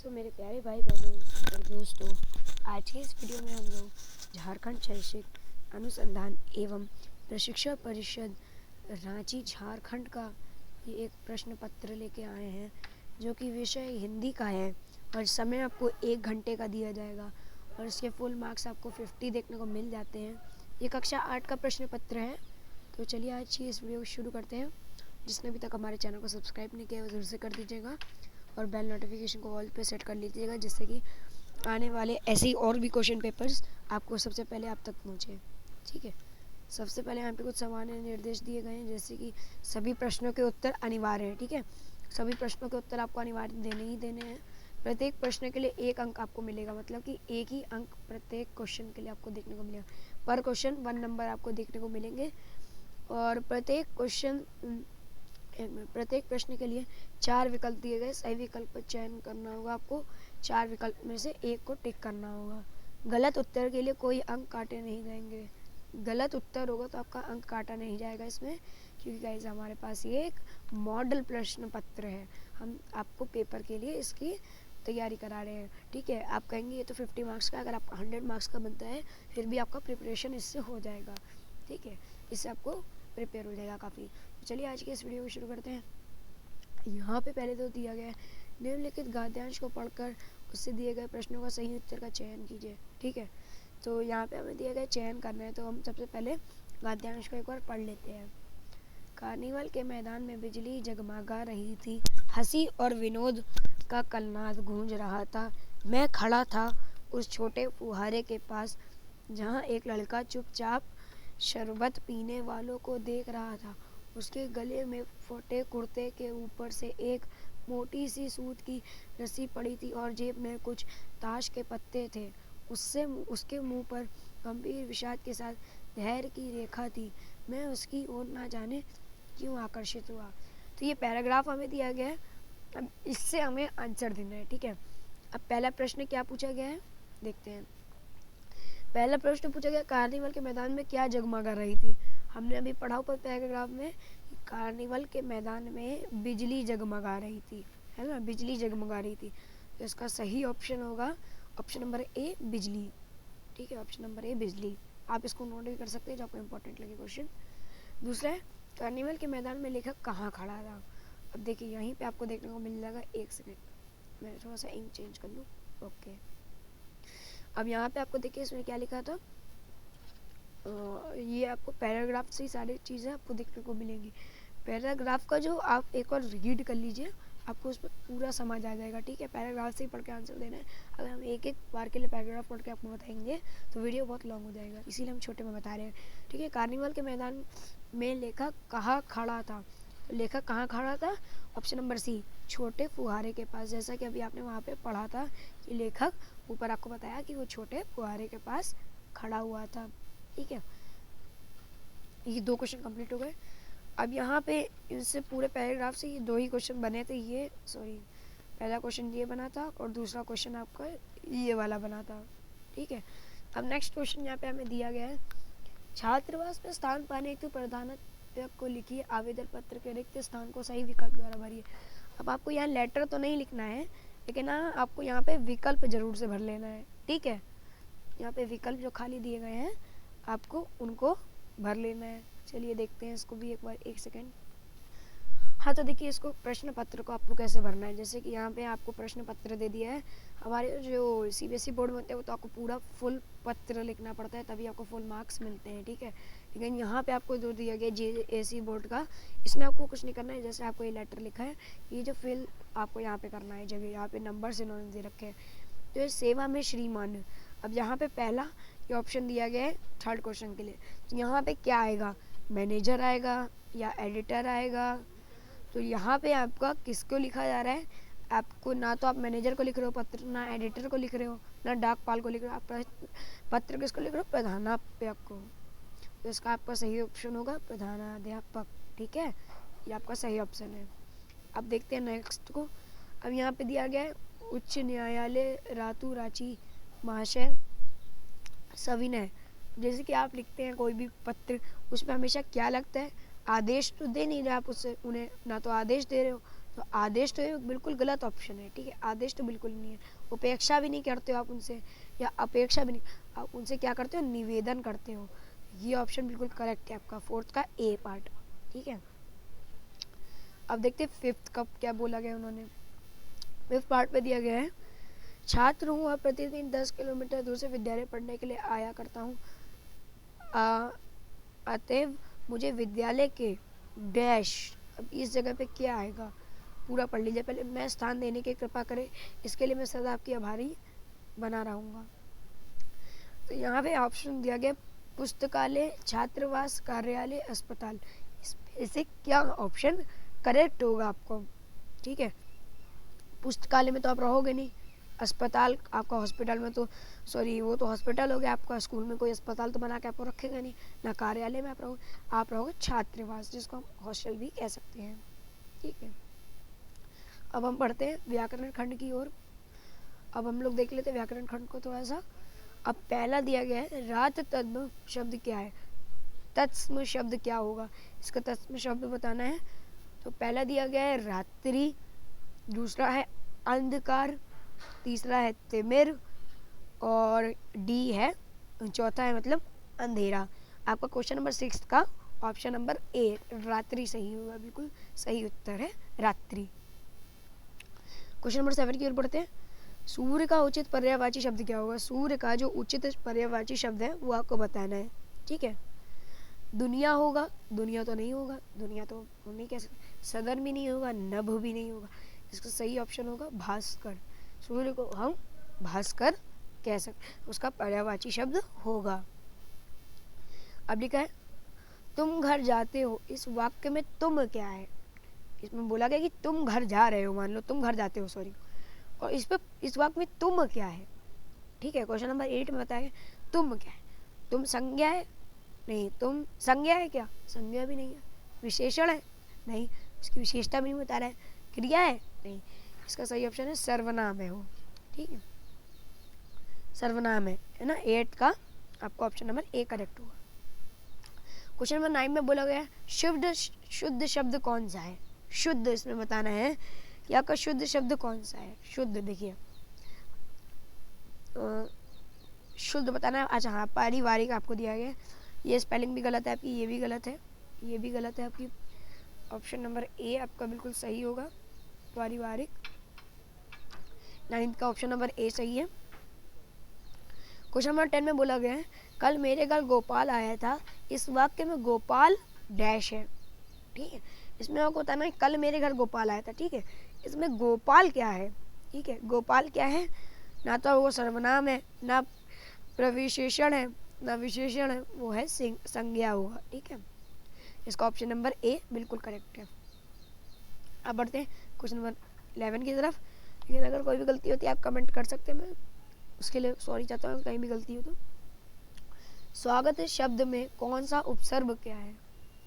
सो मेरे प्यारे भाई बहनों और दोस्तों, आज की इस वीडियो में हम लोग झारखंड शैक्षिक अनुसंधान एवं प्रशिक्षण परिषद रांची झारखंड का ये एक प्रश्न पत्र लेके आए हैं, जो कि विषय हिंदी का है और समय आपको 1 घंटे का दिया जाएगा और इसके फुल मार्क्स आपको 50 देखने को मिल जाते हैं। ये कक्षा 8 का प्रश्न पत्र है। तो चलिए आज की इस वीडियो को शुरू करते हैं। जिसने अभी तक हमारे चैनल को सब्सक्राइब नहीं किया वो ज़रूर से कर दीजिएगा और बेल नोटिफिकेशन को ऑल पे सेट कर लीजिएगा, जिससे कि आने वाले ऐसे ही और भी क्वेश्चन पेपर्स आपको सबसे पहले आप तक पहुँचे। ठीक है, सबसे पहले यहाँ पे कुछ सामान्य निर्देश दिए गए हैं, जैसे कि सभी प्रश्नों के उत्तर अनिवार्य हैं। ठीक है, सभी प्रश्नों के उत्तर आपको अनिवार्य देने ही देने हैं। प्रत्येक प्रश्न के लिए 1 अंक आपको मिलेगा, मतलब कि 1 ही अंक प्रत्येक क्वेश्चन के लिए आपको देखने को मिलेगा। पर क्वेश्चन 1 नंबर आपको देखने को मिलेंगे और प्रत्येक प्रश्न के लिए 4 विकल्प दिए गए। सही विकल्प पर चयन करना होगा आपको। 4 विकल्प में से 1 को टिक करना होगा। गलत उत्तर के लिए कोई अंक काटे नहीं जाएंगे। गलत उत्तर होगा तो आपका अंक काटा नहीं जाएगा इसमें, क्योंकि गाइस हमारे पास ये एक मॉडल प्रश्न पत्र है। हम आपको पेपर के लिए इसकी तैयारी करा रहे हैं। ठीक है, आप कहेंगे ये तो 50 मार्क्स का, अगर आपका 100 मार्क्स का बनता है फिर भी आपका प्रिपरेशन इससे हो जाएगा। ठीक है, इससे आपको प्रिपेयर हो जाएगा काफ़ी। चलिए आज की इस वीडियो को शुरू करते हैं। यहाँ पे पहले तो दिया गया है, निम्नलिखित गद्यांश को पढ़कर उससे दिए गए प्रश्नों का सही उत्तर का चयन कीजिए। ठीक है, तो यहाँ पे हमें दिया गया चयन करना है, तो हम सबसे पहले गद्यांश को एक बार पढ़ लेते हैं। कार्निवल के मैदान में बिजली जगमगा रही थी, हंसी और विनोद का कलनाद गूंज रहा था। मैं खड़ा था उस छोटे फुहारे के पास, जहाँ एक लड़का चुपचाप शरबत पीने वालों को देख रहा था। उसके गले में फटे कुर्ते के ऊपर से एक मोटी सी सूत की रस्सी पड़ी थी और जेब में कुछ ताश के पत्ते थे। उसके मुंह पर गंभीर विषाद के साथ धैर्य की रेखा थी। मैं उसकी ओर ना जाने क्यों आकर्षित हुआ। तो ये पैराग्राफ हमें दिया गया है, अब इससे हमें आंसर देना है। ठीक है, अब पहला प्रश्न क्या पूछा गया है देखते हैं। पहला प्रश्न पूछा गया, कार्निवल के मैदान में क्या जगमगा रही थी। हमने अभी पढ़ा ऊपर पैराग्राफ में, कार्निवल के मैदान में बिजली जगमगा रही थी, है ना, बिजली जगमगा रही थी। तो इसका सही ऑप्शन होगा ऑप्शन नंबर ए, बिजली। ठीक है, ऑप्शन नंबर ए, बिजली। आप इसको नोट भी कर सकते हैं जो आपको इम्पोर्टेंट लगे क्वेश्चन। दूसरा है, कार्निवल के मैदान में लेखक कहाँ खड़ा था। अब देखिए यहीं पे आपको देखने को मिल जाएगा, 1 सेकेंड मैं थोड़ा सा इंक चेंज कर लूँ। ओके, अब यहाँ पे आपको देखिए इसमें क्या लिखा था। ये आपको पैराग्राफ से ही सारी चीज़ें आपको देखने को मिलेंगी। पैराग्राफ का जो आप एक बार रीड कर लीजिए, आपको उस पर पूरा समझ आ जाएगा। ठीक है, पैराग्राफ से ही पढ़ के आंसर देना है। अगर हम एक एक बार के लिए पैराग्राफ पढ़ के आपको बताएंगे तो वीडियो बहुत लॉन्ग हो जाएगा, इसीलिए हम छोटे में बता रहे हैं। ठीक है, कार्निवल के मैदान में लेखक कहाँ खड़ा था। लेखक कहाँ खड़ा था, ऑप्शन नंबर सी, छोटे फुहारे के पास। जैसा कि अभी आपने वहाँ पे पढ़ा था कि लेखक, ऊपर आपको बताया कि वो छोटे फुहारे के पास खड़ा हुआ था। ठीक है, ये 2 क्वेश्चन कंप्लीट हो गए। अब यहाँ पे इससे पूरे पैराग्राफ से ये 2 ही क्वेश्चन बने थे। ये पहला क्वेश्चन ये बना था और दूसरा क्वेश्चन आपका ये वाला बना था। ठीक है, अब नेक्स्ट क्वेश्चन यहाँ पे हमें दिया गया है, छात्रावास में स्थान पाने हेतु प्रधानाध्यापक को लिखिए आवेदन पत्र के रिक्त स्थान को सही विकल्प द्वारा भरिए। अब आपको यहाँ लेटर तो नहीं लिखना है, लेकिन हाँ आपको यहाँ पे विकल्प जरूर से भर लेना है। ठीक है, यहाँ पे विकल्प जो खाली दिए गए हैं आपको उनको भर लेना है। चलिए देखते हैं इसको भी एक बार, 1 सेकेंड। हाँ, तो देखिए इसको प्रश्न पत्र को आपको कैसे भरना है। जैसे कि यहाँ पे आपको प्रश्न पत्र दे दिया है। हमारे जो सीबीएसई बोर्ड में होते हैं वो तो आपको पूरा फुल पत्र लिखना पड़ता है, तभी आपको फुल मार्क्स मिलते हैं। ठीक है, लेकिन यहाँ पे आपको जो दिया गया जेएसी बोर्ड का, इसमें आपको कुछ नहीं करना है। जैसे आपको ये लेटर लिखा है, ये जो फिल आपको यहाँ पे करना है, जगह यहाँ पे नंबर से इन्होंने दे रखे हैं। तो ये सेवा में श्रीमान। अब यहाँ पे पहला ये ऑप्शन दिया गया है थर्ड क्वेश्चन के लिए, तो यहाँ पे क्या आएगा, मैनेजर आएगा या एडिटर आएगा। तो यहाँ पे आपका किसको लिखा जा रहा है, आपको ना तो आप मैनेजर को लिख रहे हो पत्र, ना एडिटर को लिख रहे हो, ना डाकपाल को लिख रहे हो, आप पत्र किसको लिख रहे हो, प्रधानाध्यापक को। तो इसका आपका सही ऑप्शन होगा प्रधानाध्यापक। ठीक है, ये आपका सही ऑप्शन है। अब देखते हैं नेक्स्ट को। अब यहाँ पे दिया गया है, उच्च न्यायालय रातू रांची महाशय सविनय। जैसे कि आप लिखते हैं कोई भी पत्र, उसमें हमेशा क्या लगता है, आदेश तो दे नहीं रहे आप उससे, उन्हें ना तो आदेश दे रहे हो, तो आदेश तो ये बिल्कुल गलत ऑप्शन है, ठीक है, आदेश तो बिल्कुल नहीं है। उपेक्षा भी नहीं करते हो आप उनसे, या अपेक्षा भी नहीं, आप उनसे क्या करते हो, निवेदन करते हो। ये ऑप्शन बिल्कुल करेक्ट है आपका, फोर्थ का ए पार्ट, ठीक है। अब देखते हैं फिफ्थ का क्या बोला गया उन्होंने। फिफ्थ पार्ट पे दिया गया है, छात्र हूँ और प्रतिदिन 10 किलोमीटर दूर से विद्यालय पढ़ने के लिए आया करता हूँ, अतएव मुझे विद्यालय के डैश, अब इस जगह पे क्या आएगा पूरा पढ़ लीजिए पहले, मैं स्थान देने की कृपा करें, इसके लिए मैं सदा आपकी आभारी बना रहूँगा। तो यहाँ पे ऑप्शन दिया गया पुस्तकालय, छात्रावास, कार्यालय, अस्पताल। इसमें से क्या ऑप्शन करेक्ट होगा आपको, ठीक है। पुस्तकालय में तो आप रहोगे नहीं, अस्पताल आपका हॉस्पिटल में तो, सॉरी वो तो हॉस्पिटल हो गया आपका, स्कूल में कोई अस्पताल तो बना के आपको रखेगा नहीं, ना कार्यालय में आप रहोगे छात्रावास, जिसको हम हॉस्टल भी कह सकते हैं, ठीक है। अब हम पढ़ते हैं व्याकरण खंड की ओर। अब हम लोग देख लेते हैं व्याकरण खंड को थोड़ा सा। अब पहला दिया गया है रात तत्म शब्द क्या है, तत्सम शब्द क्या होगा, इसका तत्सम शब्द बताना है। तो पहला दिया गया है रात्रि, दूसरा है अंधकार, तीसरा है तिमिर, और डी है चौथा है मतलब अंधेरा। आपका क्वेश्चन नंबर 6 का ऑप्शन नंबर ए रात्रि सही होगा, बिल्कुल सही उत्तर है रात्रि। क्वेश्चन नंबर 7 की ओर बढ़ते हैं। सूर्य का उचित पर्यायवाची शब्द क्या होगा, सूर्य का जो उचित पर्यायवाची शब्द है वो आपको बताना है, ठीक है। दुनिया होगा, दुनिया तो नहीं होगा, दुनिया तो हम नहीं कह सकते, सदन भी नहीं होगा, नभ भी नहीं होगा, इसका सही ऑप्शन होगा भास्कर। सूर्य को हम भास्कर कह सकते, उसका पर्यायवाची शब्द होगा। अब लिखा है तुम घर जाते हो, इस वाक्य में तुम क्या है, इसमें बोला गया कि तुम घर जा रहे हो, मान लो तुम घर जाते हो, सॉरी, और इस वाक्य में तुम क्या है, ठीक है। क्वेश्चन नंबर 8 में बताया तुम क्या है, तुम संज्ञा है, नहीं, तुम संज्ञा है क्या, संज्ञा भी नहीं है, विशेषण है, नहीं, इसकी विशेषता भी नहीं बता रहा है, क्रिया है, नहीं, इसका सही ऑप्शन है सर्वनाम है वो, ठीक है, सर्वनाम है ना। 8 का आपका ऑप्शन नंबर ए करेक्ट होगा। क्वेश्चन नंबर 9 में बोला गया शुद्ध शब्द कौन सा है, शुद्ध इसमें बताना है कि आपका शुद्ध शब्द कौन सा है। शुद्ध देखिए शुद्ध बताना है, अच्छा हाँ, पारिवारिक आपको दिया गया है, ये स्पेलिंग भी गलत है आपकी, ये भी गलत है, ये भी गलत है आपकी, ऑप्शन नंबर ए आपका बिल्कुल सही होगा पारिवारिक। 9 का ऑप्शन नंबर ए सही है। क्वेश्चन नंबर 10 में बोला गया है कल मेरे घर गोपाल आया था, इस वाक्य में गोपाल डैश है, ठीक है। इसमें आपको बताना है कल मेरे घर गोपाल आया था, ठीक है, इसमें गोपाल क्या है, ठीक है, गोपाल क्या है, ना तो वो सर्वनाम है, ना प्रविशेषण है, ना विशेषण है, वो है संज्ञा होगा, ठीक है। इसका ऑप्शन नंबर ए बिल्कुल करेक्ट है। अब बढ़ते हैं क्वेश्चन नंबर 11 की तरफ, लेकिन अगर कोई भी गलती होती है आप कमेंट कर सकते हैं, मैं उसके लिए सॉरी चाहता हूँ कहीं भी गलती हो तो। स्वागत शब्द में कौन सा उपसर्ग क्या है,